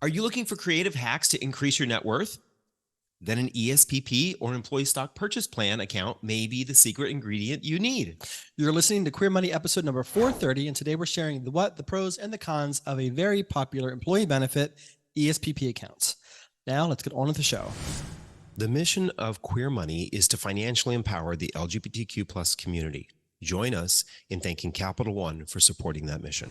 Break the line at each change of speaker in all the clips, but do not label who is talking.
Are you looking for creative hacks to increase your net worth? Then an ESPP or employee stock purchase plan account may be the secret ingredient you need.
You're listening to Queer Money episode number 430, and today we're sharing the what, the pros, and the cons of a very popular employee benefit, ESPP accounts. Now, let's get on with the show.
The mission of Queer Money is to financially empower the LGBTQ plus community. Join us in thanking Capital One for supporting that mission.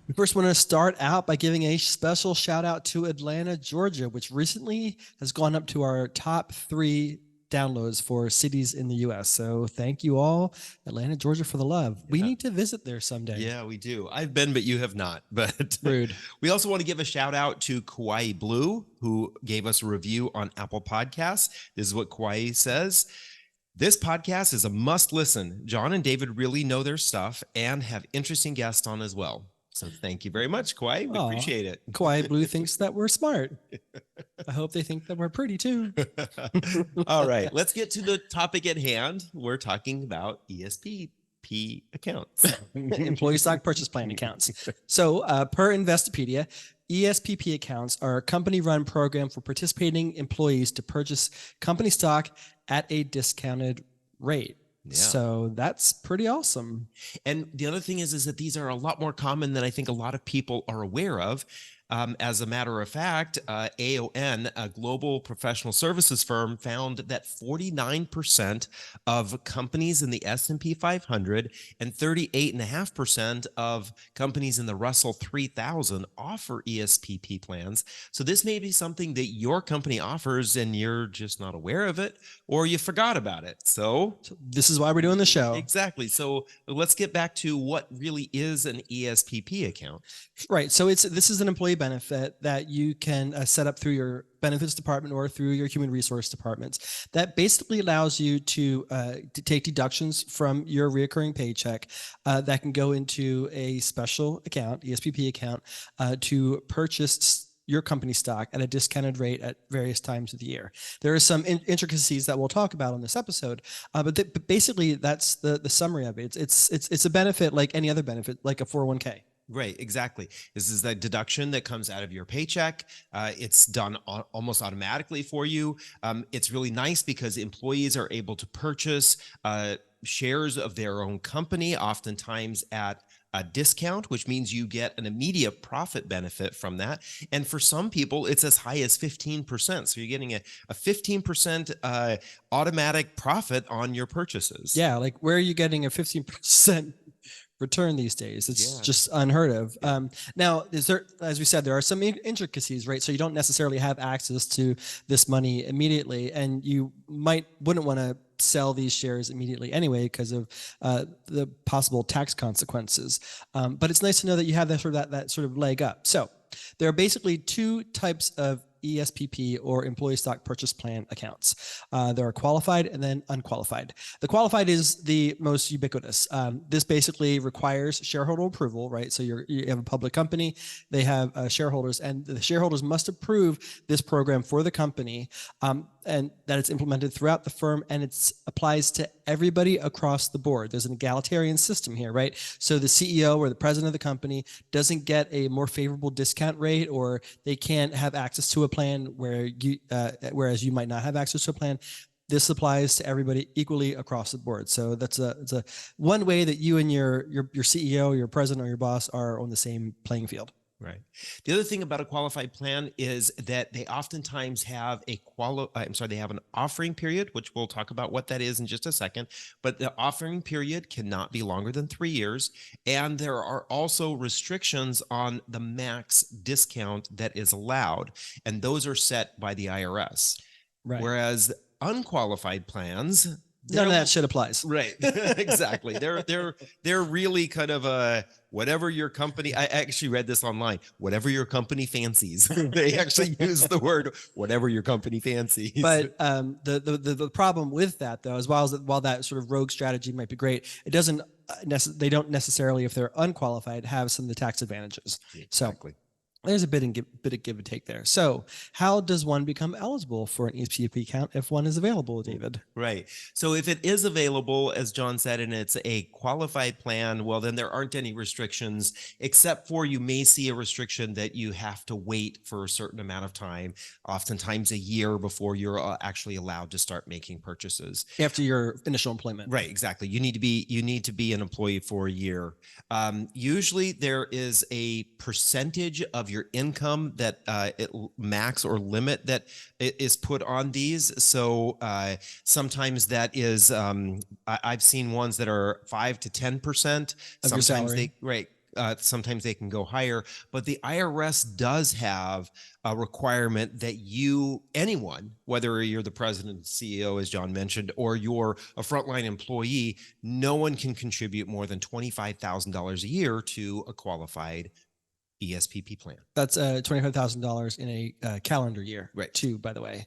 We first want to start out by giving a special shout out to Atlanta, Georgia, which recently has gone up to our top 3 downloads for cities in the U.S. So thank you all, Atlanta, Georgia, for the love. Yeah. We need to visit there someday.
Yeah, we do. I've been, but you have not. But
rude.
We also want to give a shout out to Kauai Blue, who gave us a review on Apple Podcasts. This is what Kauai says. This podcast is a must listen. John and David really know their stuff and have interesting guests on as well. So thank you very much, Kauai. We appreciate it.
Kauai Blue thinks that we're smart. I hope they think that we're pretty too.
All right, let's get to the topic at hand. We're talking about ESPP accounts.
Employee stock purchase plan accounts. So per Investopedia, ESPP accounts are a company-run program for participating employees to purchase company stock at a discounted rate. Yeah. So that's pretty awesome.
And the other thing is that these are a lot more common than I think a lot of people are aware of. As a matter of fact, AON, a global professional services firm, found that 49% of companies in the S&P 500 and 38.5% of companies in the Russell 3000 offer ESPP plans. So this may be something that your company offers and you're just not aware of it, or you forgot about it. So
this is why we're doing the show.
Exactly. So let's get back to what really is an ESPP account.
Right. So this is an employee benefit that you can set up through your benefits department or through your human resource departments that basically allows you to take deductions from your reoccurring paycheck that can go into a special account, ESPP account, to purchase your company stock at a discounted rate at various times of the year. There are some intricacies that we'll talk about on this episode, but basically that's the summary of it. It's a benefit like any other benefit, like a 401k.
Right, exactly. This is that deduction that comes out of your paycheck. It's done almost automatically for you. It's really nice because employees are able to purchase shares of their own company, oftentimes at a discount, which means you get an immediate profit benefit from that. And for some people, it's as high as 15%. So you're getting a 15% automatic profit on your purchases.
Yeah, like where are you getting a 15% return these days? It's just unheard of. Now, as we said, there are some intricacies, right? So you don't necessarily have access to this money immediately, and you wouldn't want to sell these shares immediately anyway because of the possible tax consequences. But it's nice to know that you have that sort of leg up. So there are basically 2 types of ESPP or employee stock purchase plan accounts. There are qualified and then unqualified. The qualified is the most ubiquitous. This basically requires shareholder approval, right? So you have a public company, they have shareholders, and the shareholders must approve this program for the company, and that it's implemented throughout the firm, and it applies to everybody across the board. There's an egalitarian system here, right? So the CEO or the president of the company doesn't get a more favorable discount rate, or they can't have access to a plan whereas you might not have access to a plan. This applies to everybody equally across the board. So it's a one way that you and your CEO, your president, or your boss are on the same playing field.
Right. The other thing about a qualified plan is that they oftentimes have they have an offering period, which we'll talk about what that is in just a second, but the offering period cannot be longer than 3 years. And there are also restrictions on the max discount that is allowed. And those are set by the IRS. Right. Whereas unqualified plans,
none of that shit applies.
Right. Exactly. They're really kind of whatever your company, I actually read this online, whatever your company fancies. They actually use the word whatever your company fancies.
But the problem with that, though, as while that sort of rogue strategy might be great, it doesn't they don't necessarily, if they're unqualified, have some of the tax advantages.
Exactly.
There's a bit of give and take there. So how does one become eligible for an ESPP account if one is available, David?
Right. So if it is available, as John said, and it's a qualified plan, well, then there aren't any restrictions, except for you may see a restriction that you have to wait for a certain amount of time, oftentimes a year before you're actually allowed to start making purchases.
After your initial employment.
Right, exactly. You need to be an employee for a year. Usually, there is a percentage of your income that max or limit that is put on these. So sometimes that is I've seen ones that are 5 to 10%.
Of your
Sometimes
salary.
sometimes they can go higher, but the IRS does have a requirement that anyone, whether you're the president and CEO, as John mentioned, or you're a frontline employee, no one can contribute more than $25,000 a year to a qualified ESPP plan.
That's $25,000 in a calendar year,
Right.
too, by the way.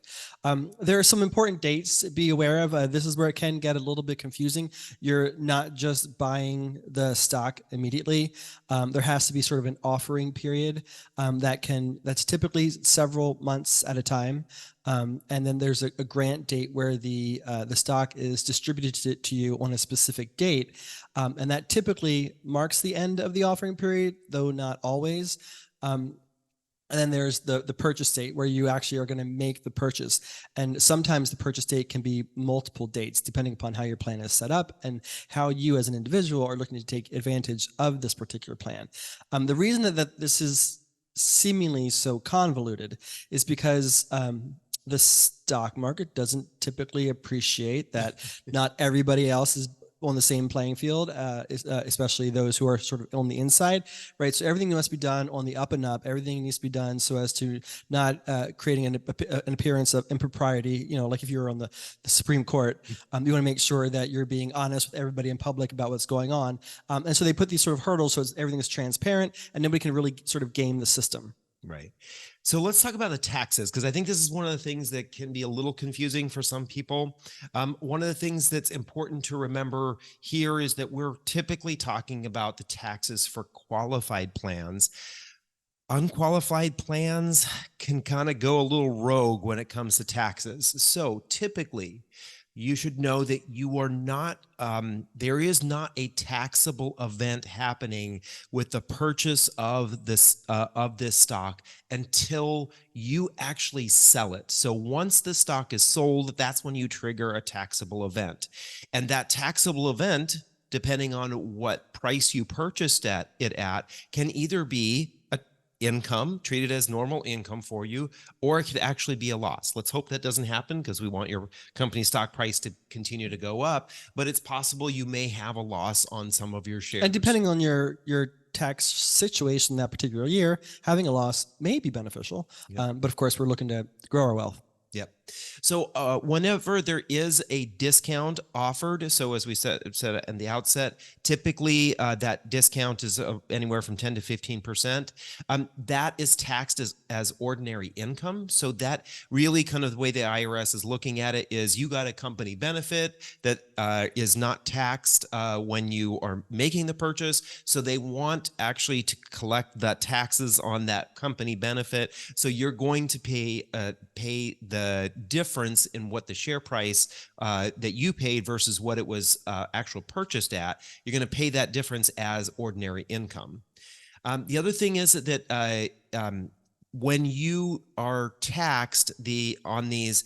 There are some important dates to be aware of. This is where it can get a little bit confusing. You're not just buying the stock immediately. There has to be sort of an offering period that's typically several months at a time. And then there's a grant date where the stock is distributed to you on a specific date. And that typically marks the end of the offering period, though not always. And then there's the purchase date where you actually are going to make the purchase. And sometimes the purchase date can be multiple dates, depending upon how your plan is set up and how you as an individual are looking to take advantage of this particular plan. The reason that this is seemingly so convoluted is because the stock market doesn't typically appreciate that not everybody else is on the same playing field, especially those who are sort of on the inside, right? So everything must be done on the up and up. Everything needs to be done so as to not creating an appearance of impropriety. You know, like if you're on the Supreme Court, you want to make sure that you're being honest with everybody in public about what's going on. And so they put these sort of hurdles so everything is transparent and nobody can really sort of game the system.
Right. So let's talk about the taxes, because I think this is one of the things that can be a little confusing for some people. One of the things that's important to remember here is that we're typically talking about the taxes for qualified plans. Unqualified plans can kind of go a little rogue when it comes to taxes. So typically, you should know that you are not, there is not a taxable event happening with the purchase of this stock until you actually sell it. So once the stock is sold, that's when you trigger a taxable event. And that taxable event, depending on what price you purchased it at, can either be income, treated as normal income for you, or it could actually be a loss. Let's hope that doesn't happen, because we want your company stock price to continue to go up, but it's possible you may have a loss on some of your shares.
And depending on your tax situation that particular year, having a loss may be beneficial. Yep. But of course, we're looking to grow our wealth.
Yep. So whenever there is a discount offered, so as we said in the outset, typically that discount is anywhere from 10 to 15%. That is taxed as ordinary income. So that really kind of the way the IRS is looking at it is you got a company benefit that is not taxed when you are making the purchase. So they want actually to collect the taxes on that company benefit. So you're going to pay the difference in what the share price that you paid versus what it was actual purchased at. You're going to pay that difference as ordinary income. The other thing is that when you are taxed on these,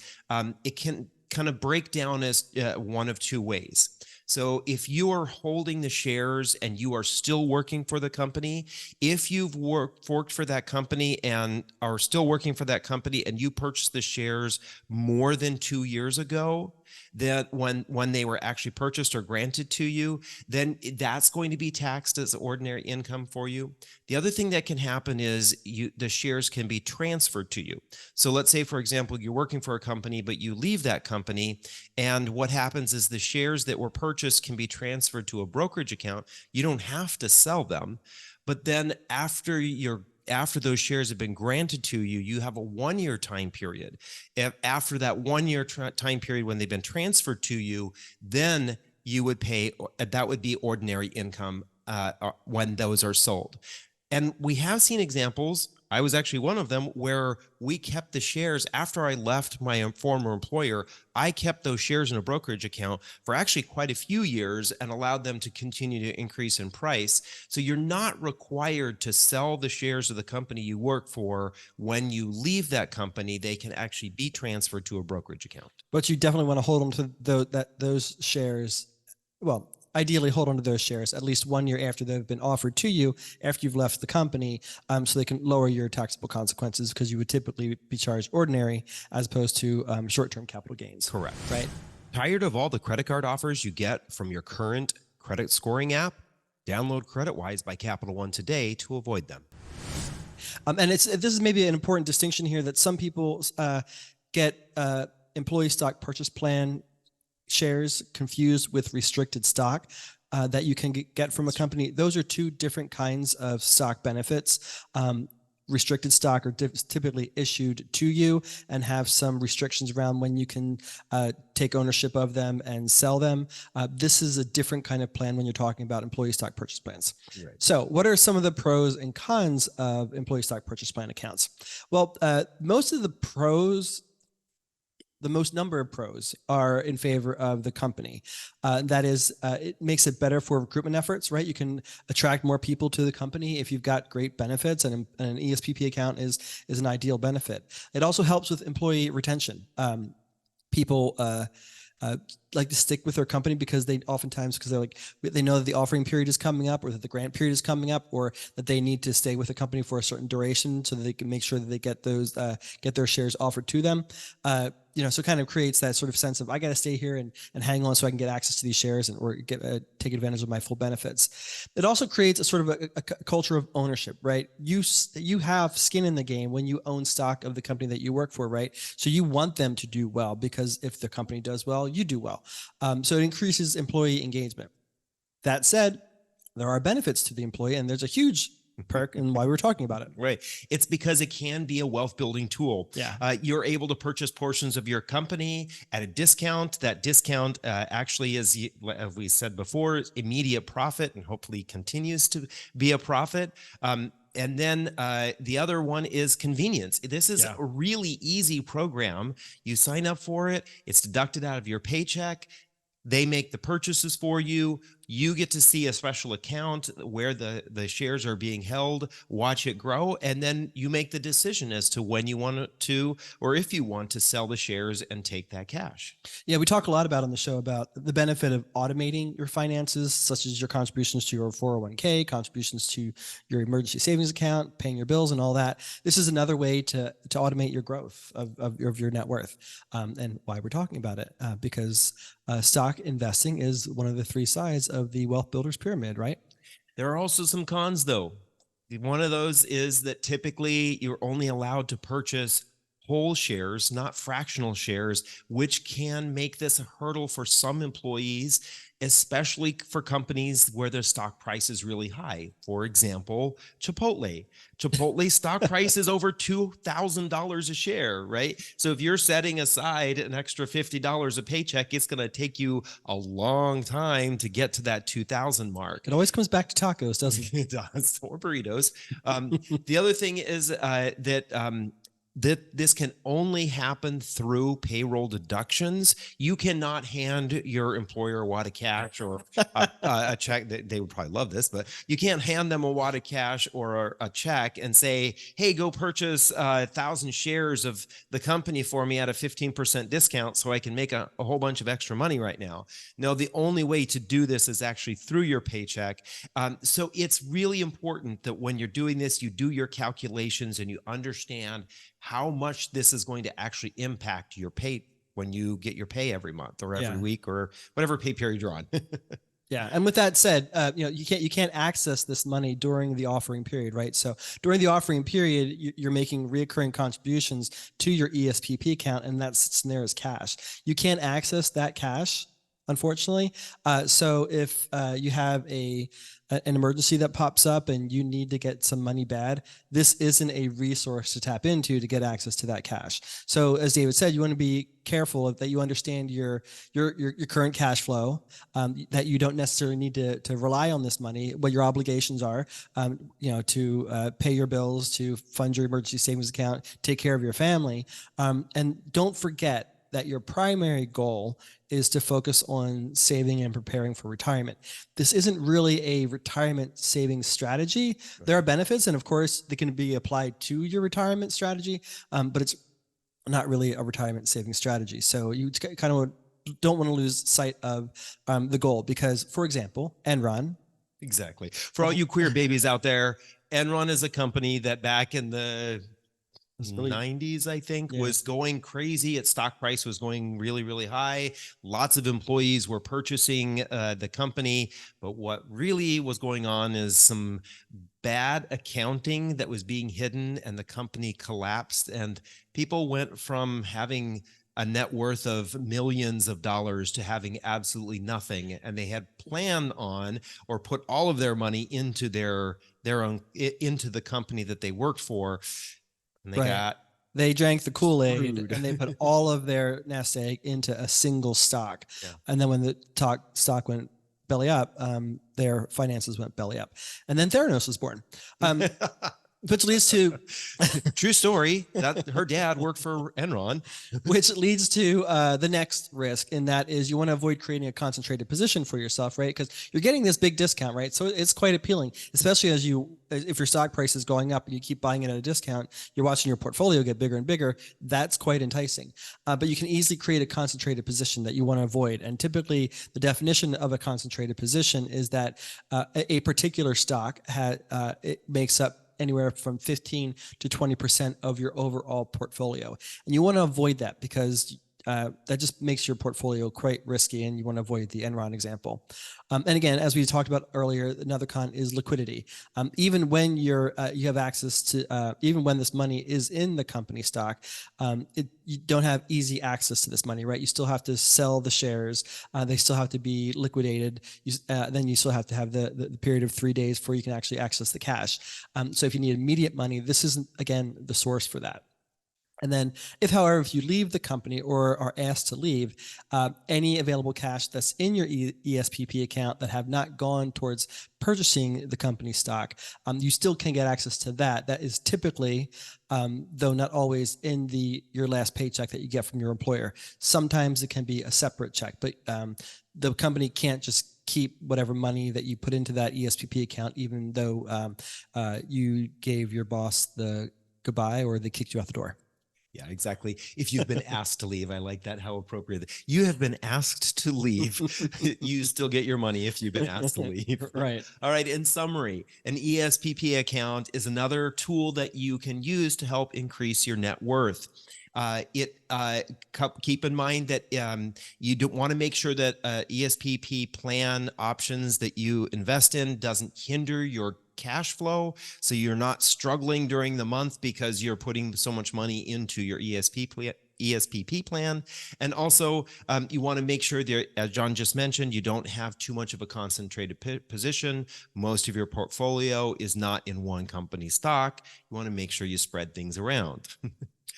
it can kind of break down as one of two ways. So if you are holding the shares and you are still working for the company, if you've worked for that company and are still working for that company and you purchased the shares more than 2 years ago, that when they were actually purchased or granted to you, then that's going to be taxed as ordinary income for you. The other thing that can happen is the shares can be transferred to you. So let's say, for example, you're working for a company, but you leave that company, and what happens is the shares that were purchased can be transferred to a brokerage account. You don't have to sell them, but then after those shares have been granted to you, you have a 1-year time period. After that 1-year time period when they've been transferred to you, then you would pay, that would be ordinary income when those are sold. And we have seen examples I was actually one of them where we kept the shares after I left my former employer. I kept those shares in a brokerage account for actually quite a few years and allowed them to continue to increase in price. So you're not required to sell the shares of the company you work for. When you leave that company, they can actually be transferred to a brokerage account.
But you definitely want to hold on to those shares. Well, ideally hold on to those shares at least 1 year after they've been offered to you after you've left the company, so they can lower your taxable consequences, because you would typically be charged ordinary as opposed to short-term capital gains.
Correct.
Right.
Tired of all the credit card offers you get from your current credit scoring app? Download CreditWise by Capital One today to avoid them.
And this is maybe an important distinction here, that some people get employee stock purchase plan shares confused with restricted stock that you can get from a company. Those are two different kinds of stock benefits. Restricted stock are typically issued to you and have some restrictions around when you can take ownership of them and sell them. This is a different kind of plan when you're talking about employee stock purchase plans. Right. So what are some of the pros and cons of employee stock purchase plan accounts? Well, the most number of pros are in favor of the company. That is, it makes it better for recruitment efforts, right? You can attract more people to the company if you've got great benefits, and an ESPP account is an ideal benefit. It also helps with employee retention. People like to stick with their company because they know that the offering period is coming up, or that the grant period is coming up, or that they need to stay with the company for a certain duration so that they can make sure that they get their shares offered to them. So it kind of creates that sort of sense of, I got to stay here and hang on so I can get access to these shares or take advantage of my full benefits. It also creates a sort of a culture of ownership, right? You have skin in the game when you own stock of the company that you work for, right? So you want them to do well, because if the company does well, you do well. So it increases employee engagement. That said, there are benefits to the employee, and there's a huge perk and why we're talking about it.
Right. It's because it can be a wealth building tool.
Yeah.
You're able to purchase portions of your company at a discount. That discount actually is, as we said before, immediate profit, and hopefully continues to be a profit. And then the other one is convenience. This is a really easy program. You sign up for it. It's deducted out of your paycheck. They make the purchases for you. You get to see a special account where the shares are being held, watch it grow, and then you make the decision as to when you want to, or if you want to sell the shares and take that cash.
Yeah, we talk a lot about on the show about the benefit of automating your finances, such as your contributions to your 401k, contributions to your emergency savings account, paying your bills and all that. This is another way to automate your growth of your net worth, and why we're talking about it, because stock investing is one of the three sides of the wealth builders pyramid, right?
There are also some cons, though. One of those is that typically you're only allowed to purchase whole shares, not fractional shares, which can make this a hurdle for some employees, especially for companies where their stock price is really high. For example, Chipotle. Chipotle's stock price is over $2,000 a share, right? So if you're setting aside an extra $50 a paycheck, it's going to take you a long time to get to that 2,000 mark.
It always comes back to tacos, doesn't it?
It does, or burritos. The other thing is that this can only happen through payroll deductions. You cannot hand your employer a wad of cash or a check. They would probably love this, but you can't hand them a wad of cash or a check and say, hey, go purchase 1,000 shares of the company for me at a 15% discount so I can make a whole bunch of extra money right now. No, the only way to do this is actually through your paycheck. So it's really important that when you're doing this, you do your calculations and you understand how much this is going to actually impact your pay when you get your pay every month or every week or whatever pay period you're on.
Yeah, and with that said, you can't access this money during the offering period, right? So during the offering period, you're making reoccurring contributions to your ESPP account, and that sits in there as cash. You can't access that cash unfortunately. So if you have an emergency that pops up and you need to get some money bad, this isn't a resource to tap into to get access to that cash. So as David said, you want to be careful that you understand your current cash flow, that you don't necessarily need to rely on this money, what your obligations are, to pay your bills, to fund your emergency savings account, take care of your family. And don't forget that your primary goal is to focus on saving and preparing for retirement. This isn't really a retirement savings strategy. There are benefits, and of course, they can be applied to your retirement strategy, but it's not really a retirement savings strategy. So you kind of don't want to lose sight of the goal because, for example, Enron.
Exactly. For all you queer babies out there, Enron is a company that back in the 90s, I think, was going crazy. Its stock price was going really, really high. Lots of employees were purchasing the company. But what really was going on is some bad accounting that was being hidden, and the company collapsed. And people went from having a net worth of millions of dollars to having absolutely nothing. And they had planned on or put all of their money into their own, into the company that they worked for. And
they drank the Kool-Aid and they put all of their nest egg into a single stock. Yeah. And then when the stock went belly up, their finances went belly up. And then Theranos was born. Which leads to
true story that her dad worked for Enron,
which leads to the next risk, and that is you want to avoid creating a concentrated position for yourself, right? Because you're getting this big discount, right? So it's quite appealing, especially if your stock price is going up and you keep buying it at a discount, you're watching your portfolio get bigger and bigger. That's quite enticing. But you can easily create a concentrated position that you want to avoid. And typically the definition of a concentrated position is that a particular stock it makes up anywhere from 15 to 20% of your overall portfolio. And you want to avoid that because that just makes your portfolio quite risky, and you want to avoid the Enron example. And again, as we talked about earlier, another con is liquidity. Even when you have access to, even when this money is in the company stock, you don't have easy access to this money, right? You still have to sell the shares. They still have to be liquidated. Then you still have to have the period of 3 days before you can actually access the cash. So if you need immediate money, this isn't, again, the source for that. And then however, if you leave the company or are asked to leave, any available cash that's in your ESPP account that have not gone towards purchasing the company stock, you still can get access to that. That is typically, though not always, in your last paycheck that you get from your employer. Sometimes it can be a separate check, but the company can't just keep whatever money that you put into that ESPP account, even though you gave your boss the goodbye or they kicked you out the door.
Yeah, exactly. If you've been asked to leave, I like that. How appropriate. You have been asked to leave. You still get your money if you've been asked to leave.
Right.
All right. In summary, an ESPP account is another tool that you can use to help increase your net worth. Keep in mind that you don't want to make sure that ESPP plan options that you invest in doesn't hinder your cash flow, so you're not struggling during the month because you're putting so much money into your ESPP plan. And also you want to make sure that, as John just mentioned, you don't have too much of a concentrated position. Most of your portfolio is not in one company stock. You want to make sure you spread things around.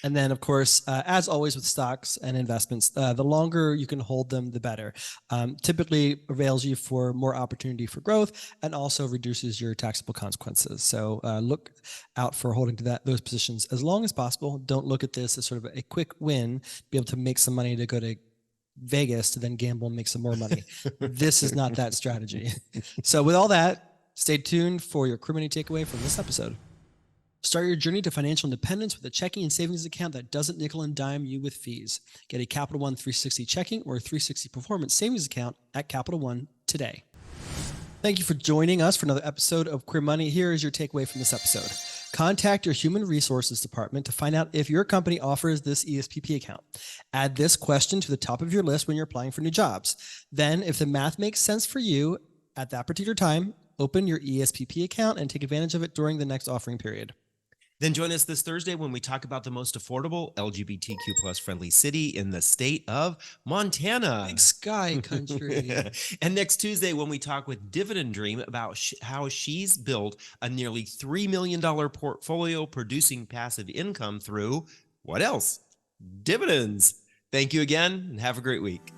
And then, of course, as always with stocks and investments, the longer you can hold them, the better. Typically avails you for more opportunity for growth and also reduces your taxable consequences. So look out for holding to those positions as long as possible. Don't look at this as sort of a quick win, be able to make some money to go to Vegas to then gamble and make some more money. This is not that strategy. So with all that, stay tuned for your Career Money takeaway from this episode. Start your journey to financial independence with a checking and savings account that doesn't nickel and dime you with fees. Get a Capital One 360 checking or 360 performance savings account at Capital One today. Thank you for joining us for another episode of Career Money. Here is your takeaway from this episode. Contact your human resources department to find out if your company offers this ESPP account. Add this question to the top of your list when you're applying for new jobs. Then, if the math makes sense for you at that particular time, open your ESPP account and take advantage of it during the next offering period.
Then join us this Thursday when we talk about the most affordable LGBTQ plus friendly city in the state of Montana.
Big sky country.
And next Tuesday when we talk with Dividend Dream about how she's built a nearly $3 million portfolio producing passive income through what else? Dividends. Thank you again and have a great week.